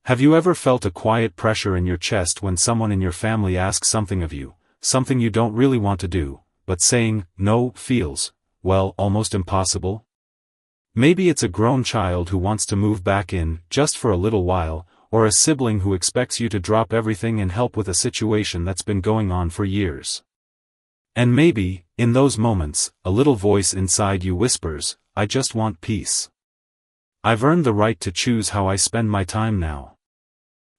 Have you ever felt a quiet pressure in your chest when someone in your family asks something of you, something you don't really want to do, but saying no feels, well, almost impossible? Maybe it's a grown child who wants to move back in, just for a little while, or a sibling who expects you to drop everything and help with a situation that's been going on for years. And maybe, in those moments, a little voice inside you whispers, I just want peace. I've earned the right to choose how I spend my time now.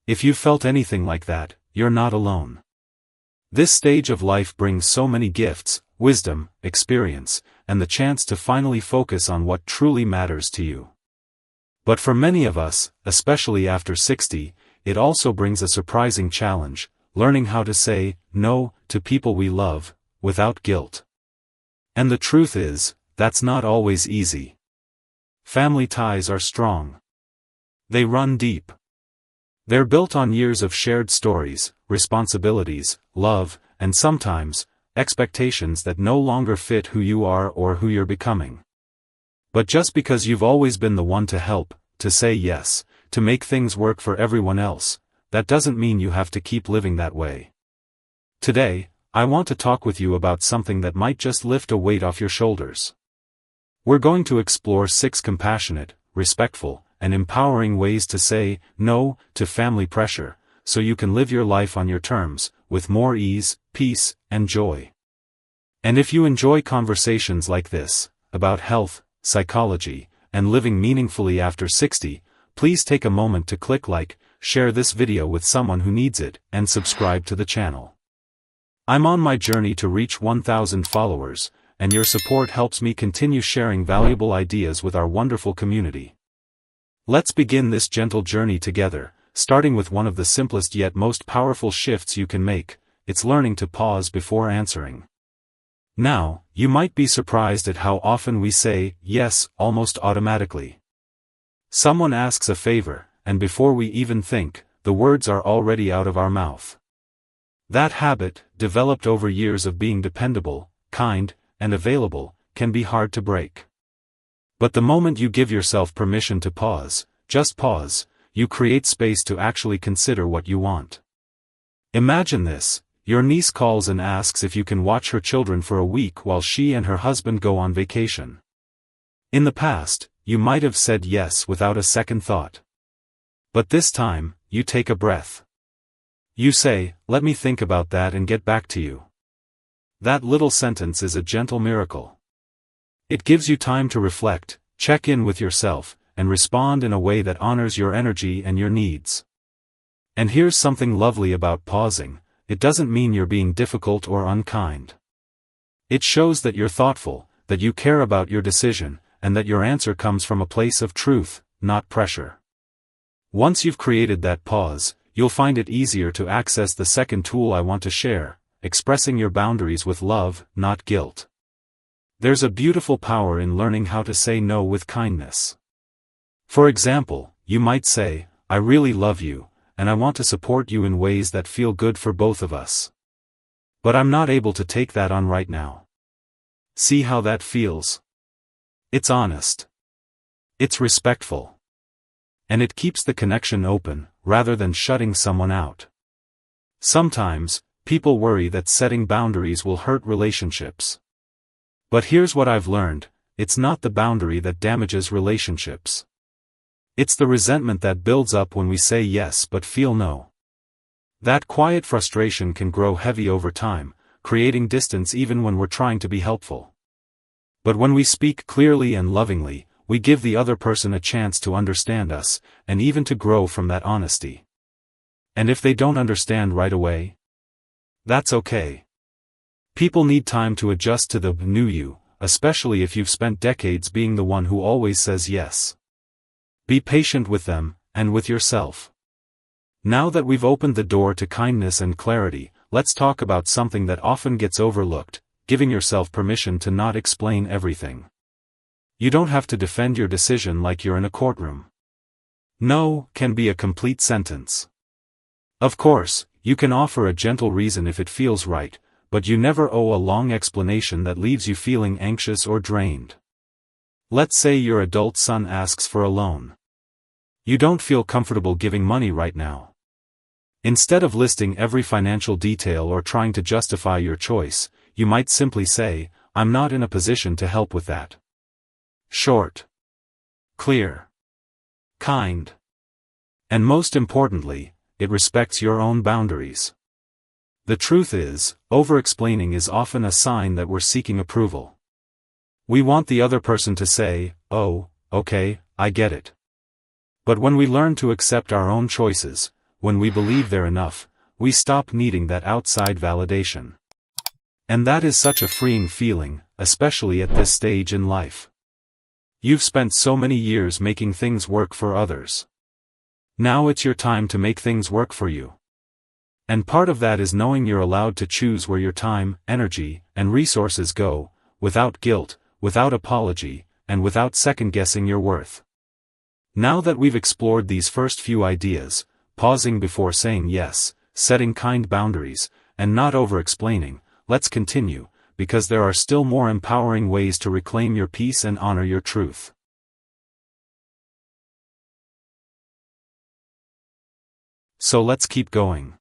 If you felt anything like that, you're not alone. This stage of life brings so many gifts, wisdom, experience, and the chance to finally focus on what truly matters to you. But for many of us, especially after 60, it also brings a surprising challenge, learning how to say no to people we love, without guilt. And the truth is, that's not always easy. Family ties are strong. They run deep. They're built on years of shared stories, responsibilities, love, and sometimes, expectations that no longer fit who you are or who you're becoming. But just because you've always been the one to help, to say yes, to make things work for everyone else, that doesn't mean you have to keep living that way. Today, I want to talk with you about something that might just lift a weight off your shoulders. We're going to explore 6 compassionate, respectful, and empowering ways to say no to family pressure, so you can live your life on your terms, with more ease, peace, and joy. And if you enjoy conversations like this, about health, psychology, and living meaningfully after 60, please take a moment to click like, share this video with someone who needs it, and subscribe to the channel. I'm on my journey to reach 1,000 followers, and your support helps me continue sharing valuable ideas with our wonderful community. Let's begin this gentle journey together, starting with one of the simplest yet most powerful shifts you can make. It's learning to pause before answering. Now, you might be surprised at how often we say yes almost automatically. Someone asks a favor, and before we even think, the words are already out of our mouth. That habit, developed over years of being dependable, kind, and available, can be hard to break. But the moment you give yourself permission to pause, just pause, you create space to actually consider what you want. Imagine this: your niece calls and asks if you can watch her children for a week while she and her husband go on vacation. In the past, you might have said yes without a second thought. But this time, you take a breath. You say, let me think about that and get back to you. That little sentence is a gentle miracle. It gives you time to reflect, check in with yourself, and respond in a way that honors your energy and your needs. And here's something lovely about pausing: it doesn't mean you're being difficult or unkind. It shows that you're thoughtful, that you care about your decision, and that your answer comes from a place of truth, not pressure. Once you've created that pause, you'll find it easier to access the second tool I want to share: expressing your boundaries with love, not guilt. There's a beautiful power in learning how to say no with kindness. For example, you might say, I really love you, and I want to support you in ways that feel good for both of us. But I'm not able to take that on right now. See how that feels? It's honest. It's respectful. And it keeps the connection open, rather than shutting someone out. Sometimes, people worry that setting boundaries will hurt relationships. But here's what I've learned: it's not the boundary that damages relationships. It's the resentment that builds up when we say yes but feel no. That quiet frustration can grow heavy over time, creating distance even when we're trying to be helpful. But when we speak clearly and lovingly, we give the other person a chance to understand us, and even to grow from that honesty. And if they don't understand right away, that's okay. People need time to adjust to the new you, especially if you've spent decades being the one who always says yes. Be patient with them, and with yourself. Now that we've opened the door to kindness and clarity, let's talk about something that often gets overlooked: giving yourself permission to not explain everything. You don't have to defend your decision like you're in a courtroom. No can be a complete sentence. Of course, you can offer a gentle reason if it feels right, but you never owe a long explanation that leaves you feeling anxious or drained. Let's say your adult son asks for a loan. You don't feel comfortable giving money right now. Instead of listing every financial detail or trying to justify your choice, you might simply say, I'm not in a position to help with that. Short, clear, kind. And most importantly, it respects your own boundaries. The truth is, over-explaining is often a sign that we're seeking approval. We want the other person to say, oh, okay, I get it. But when we learn to accept our own choices, when we believe they're enough, we stop needing that outside validation. And that is such a freeing feeling, especially at this stage in life. You've spent so many years making things work for others. Now it's your time to make things work for you. And part of that is knowing you're allowed to choose where your time, energy, and resources go, without guilt, without apology, and without second-guessing your worth. Now that we've explored these first few ideas, pausing before saying yes, setting kind boundaries, and not over-explaining, let's continue, because there are still more empowering ways to reclaim your peace and honor your truth. So let's keep going.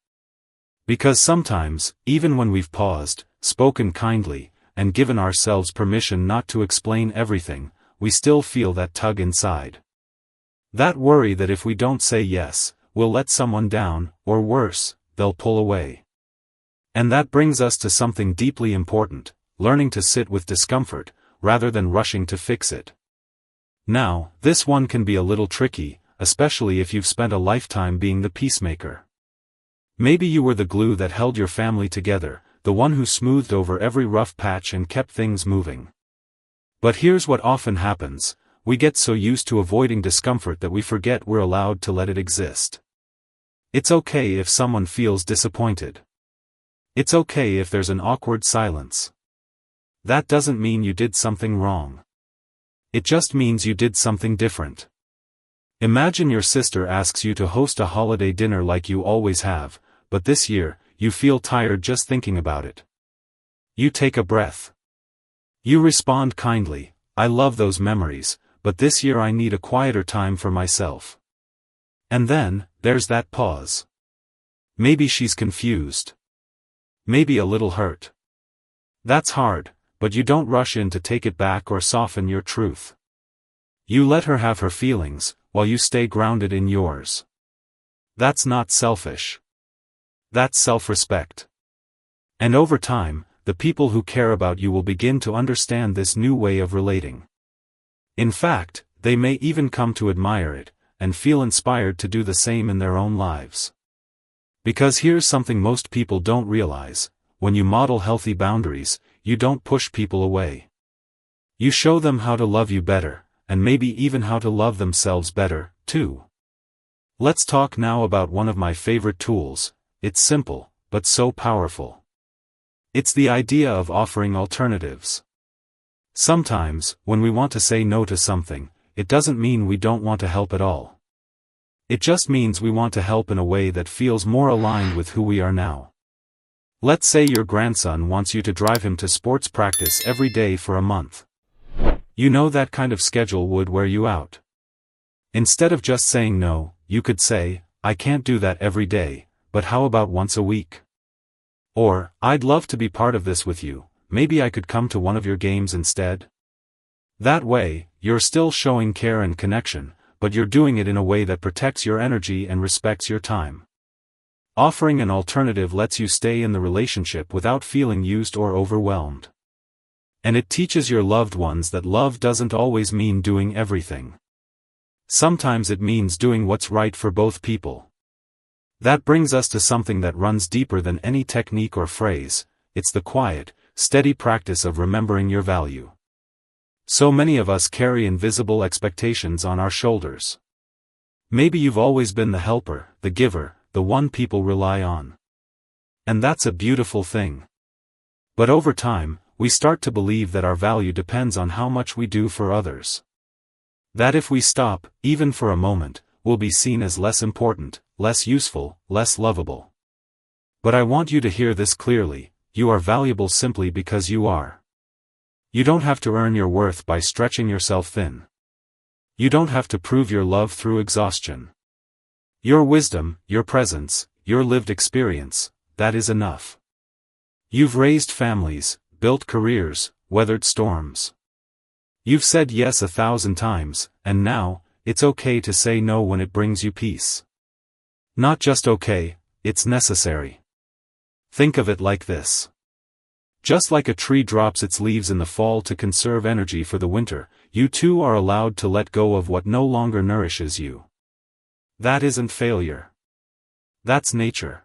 Because sometimes, even when we've paused, spoken kindly, and given ourselves permission not to explain everything, we still feel that tug inside. That worry that if we don't say yes, we'll let someone down, or worse, they'll pull away. And that brings us to something deeply important, learning to sit with discomfort, rather than rushing to fix it. Now, this one can be a little tricky, especially if you've spent a lifetime being the peacemaker. Maybe you were the glue that held your family together, the one who smoothed over every rough patch and kept things moving. But here's what often happens, we get so used to avoiding discomfort that we forget we're allowed to let it exist. It's okay if someone feels disappointed. It's okay if there's an awkward silence. That doesn't mean you did something wrong. It just means you did something different. Imagine your sister asks you to host a holiday dinner like you always have, but this year, you feel tired just thinking about it. You take a breath. You respond kindly, I love those memories, but this year I need a quieter time for myself. And then, there's that pause. Maybe she's confused. Maybe a little hurt. That's hard, but you don't rush in to take it back or soften your truth. You let her have her feelings, while you stay grounded in yours. That's not selfish. That's self-respect. And over time, the people who care about you will begin to understand this new way of relating. In fact, they may even come to admire it, and feel inspired to do the same in their own lives. Because here's something most people don't realize, when you model healthy boundaries, you don't push people away. You show them how to love you better, and maybe even how to love themselves better, too. Let's talk now about one of my favorite tools. It's simple, but so powerful. It's the idea of offering alternatives. Sometimes, when we want to say no to something, it doesn't mean we don't want to help at all. It just means we want to help in a way that feels more aligned with who we are now. Let's say your grandson wants you to drive him to sports practice every day for a month. You know that kind of schedule would wear you out. Instead of just saying no, you could say, I can't do that every day, but how about once a week? Or, I'd love to be part of this with you, maybe I could come to one of your games instead? That way, you're still showing care and connection, but you're doing it in a way that protects your energy and respects your time. Offering an alternative lets you stay in the relationship without feeling used or overwhelmed. And it teaches your loved ones that love doesn't always mean doing everything. Sometimes it means doing what's right for both people. That brings us to something that runs deeper than any technique or phrase. It's the quiet, steady practice of remembering your value. So many of us carry invisible expectations on our shoulders. Maybe you've always been the helper, the giver, the one people rely on. And that's a beautiful thing. But over time, we start to believe that our value depends on how much we do for others. That if we stop, even for a moment, we'll be seen as less important, less useful, less lovable. But I want you to hear this clearly, you are valuable simply because you are. You don't have to earn your worth by stretching yourself thin. You don't have to prove your love through exhaustion. Your wisdom, your presence, your lived experience, that is enough. You've raised families, built careers, weathered storms. You've said yes 1,000 times, and now, it's okay to say no when it brings you peace. Not just okay, it's necessary. Think of it like this. Just like a tree drops its leaves in the fall to conserve energy for the winter, you too are allowed to let go of what no longer nourishes you. That isn't failure. That's nature.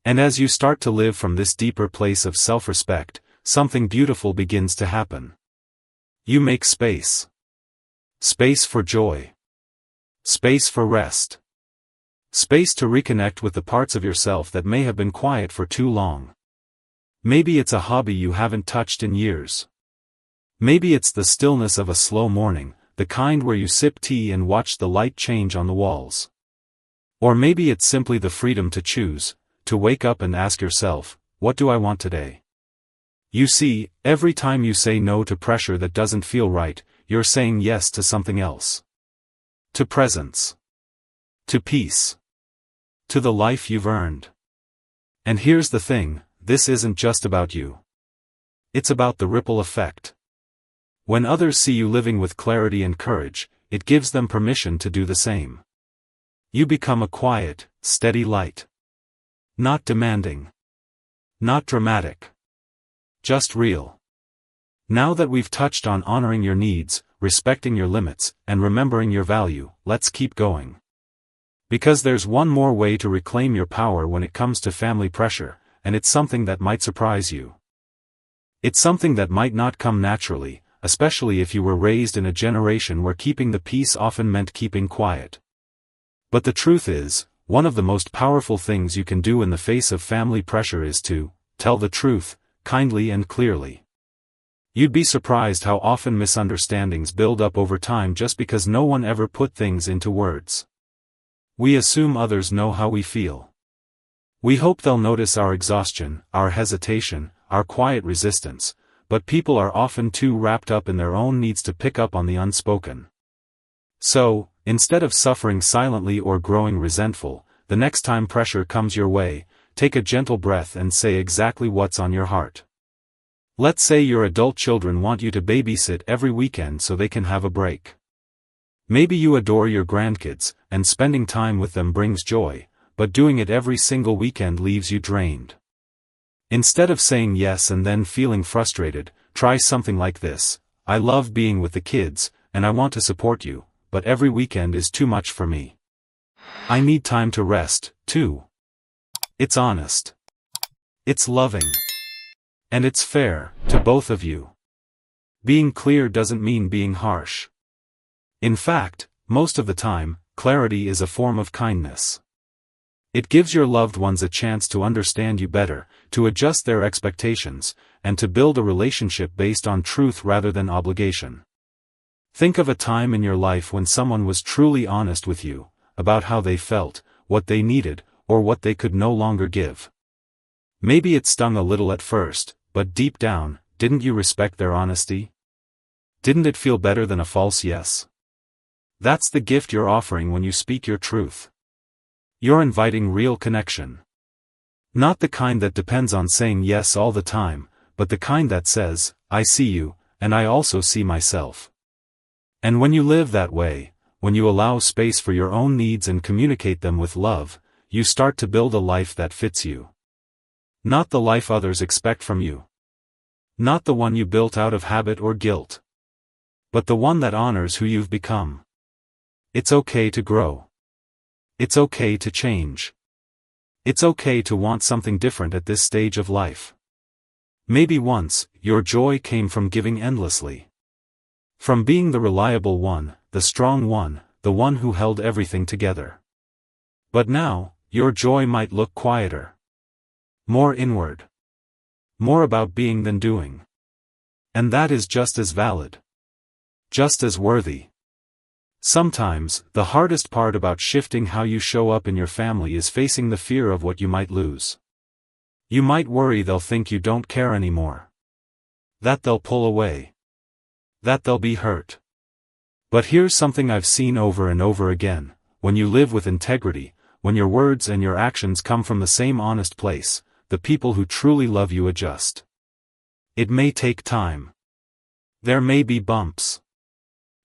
And as you start to live from this deeper place of self-respect, something beautiful begins to happen. You make space. Space for joy. Space for rest. Space to reconnect with the parts of yourself that may have been quiet for too long. Maybe it's a hobby you haven't touched in years. Maybe it's the stillness of a slow morning, the kind where you sip tea and watch the light change on the walls. Or maybe it's simply the freedom to choose, to wake up and ask yourself, what do I want today? You see, every time you say no to pressure that doesn't feel right, you're saying yes to something else. To presence. To peace. To the life you've earned. And here's the thing, this isn't just about you. It's about the ripple effect. When others see you living with clarity and courage, it gives them permission to do the same. You become a quiet, steady light. Not demanding. Not dramatic. Just real. Now that we've touched on honoring your needs, respecting your limits, and remembering your value, let's keep going. Because there's one more way to reclaim your power when it comes to family pressure, and it's something that might surprise you. It's something that might not come naturally, especially if you were raised in a generation where keeping the peace often meant keeping quiet. But the truth is, one of the most powerful things you can do in the face of family pressure is to tell the truth, kindly and clearly. You'd be surprised how often misunderstandings build up over time just because no one ever put things into words. We assume others know how we feel. We hope they'll notice our exhaustion, our hesitation, our quiet resistance, but people are often too wrapped up in their own needs to pick up on the unspoken. So, instead of suffering silently or growing resentful, the next time pressure comes your way, take a gentle breath and say exactly what's on your heart. Let's say your adult children want you to babysit every weekend so they can have a break. Maybe you adore your grandkids, and spending time with them brings joy, but doing it every single weekend leaves you drained. Instead of saying yes and then feeling frustrated, try something like this: I love being with the kids, and I want to support you, but every weekend is too much for me. I need time to rest, too. It's honest. It's loving. And it's fair, to both of you. Being clear doesn't mean being harsh. In fact, most of the time, clarity is a form of kindness. It gives your loved ones a chance to understand you better, to adjust their expectations, and to build a relationship based on truth rather than obligation. Think of a time in your life when someone was truly honest with you, about how they felt, what they needed, or what they could no longer give. Maybe it stung a little at first, but deep down, didn't you respect their honesty? Didn't it feel better than a false yes? That's the gift you're offering when you speak your truth. You're inviting real connection. Not the kind that depends on saying yes all the time, but the kind that says, I see you, and I also see myself. And when you live that way, when you allow space for your own needs and communicate them with love, you start to build a life that fits you. Not the life others expect from you. Not the one you built out of habit or guilt. But the one that honors who you've become. It's okay to grow. It's okay to change. It's okay to want something different at this stage of life. Maybe once, your joy came from giving endlessly. From being the reliable one, the strong one, the one who held everything together. But now, your joy might look quieter. More inward. More about being than doing. And that is just as valid. Just as worthy. Sometimes, the hardest part about shifting how you show up in your family is facing the fear of what you might lose. You might worry they'll think you don't care anymore. That they'll pull away. That they'll be hurt. But here's something I've seen over and over again: when you live with integrity, when your words and your actions come from the same honest place, the people who truly love you adjust. It may take time. There may be bumps.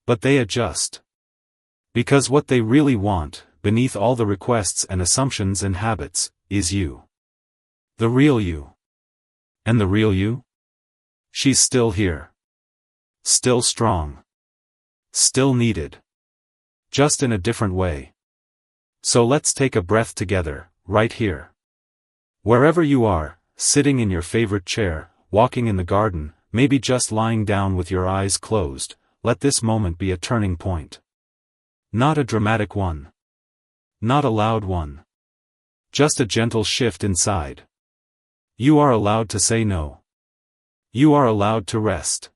But they adjust. Because what they really want, beneath all the requests and assumptions and habits, is you. The real you. And the real you? She's still here. Still strong. Still needed. Just in a different way. So let's take a breath together, right here. Wherever you are, sitting in your favorite chair, walking in the garden, maybe just lying down with your eyes closed, let this moment be a turning point. Not a dramatic one. Not a loud one. Just a gentle shift inside. You are allowed to say no. You are allowed to rest.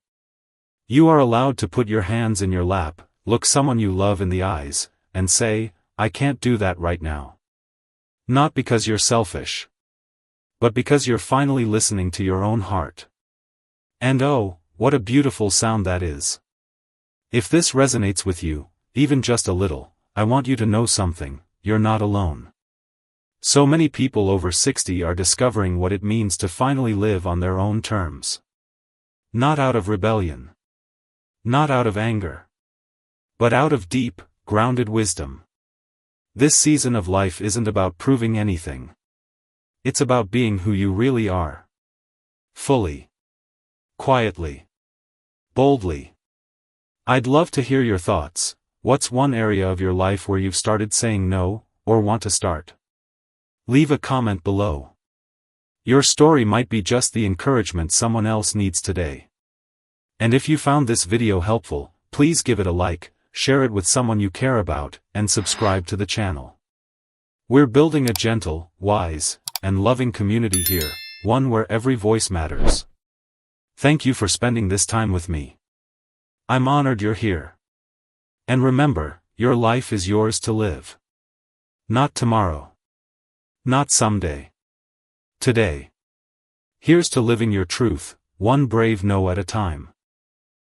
You are allowed to put your hands in your lap, look someone you love in the eyes, and say, I can't do that right now. Not because you're selfish. But because you're finally listening to your own heart. And oh, what a beautiful sound that is. If this resonates with you, even just a little, I want you to know something: you're not alone. So many people over 60 are discovering what it means to finally live on their own terms. Not out of rebellion. Not out of anger. But out of deep, grounded wisdom. This season of life isn't about proving anything. It's about being who you really are. Fully. Quietly. Boldly. I'd love to hear your thoughts. What's one area of your life where you've started saying no, or want to start? Leave a comment below. Your story might be just the encouragement someone else needs today. And if you found this video helpful, please give it a like, share it with someone you care about, and subscribe to the channel. We're building a gentle, wise, and loving community here, one where every voice matters. Thank you for spending this time with me. I'm honored you're here. And remember, your life is yours to live. Not tomorrow. Not someday. Today. Here's to living your truth, one brave no at a time.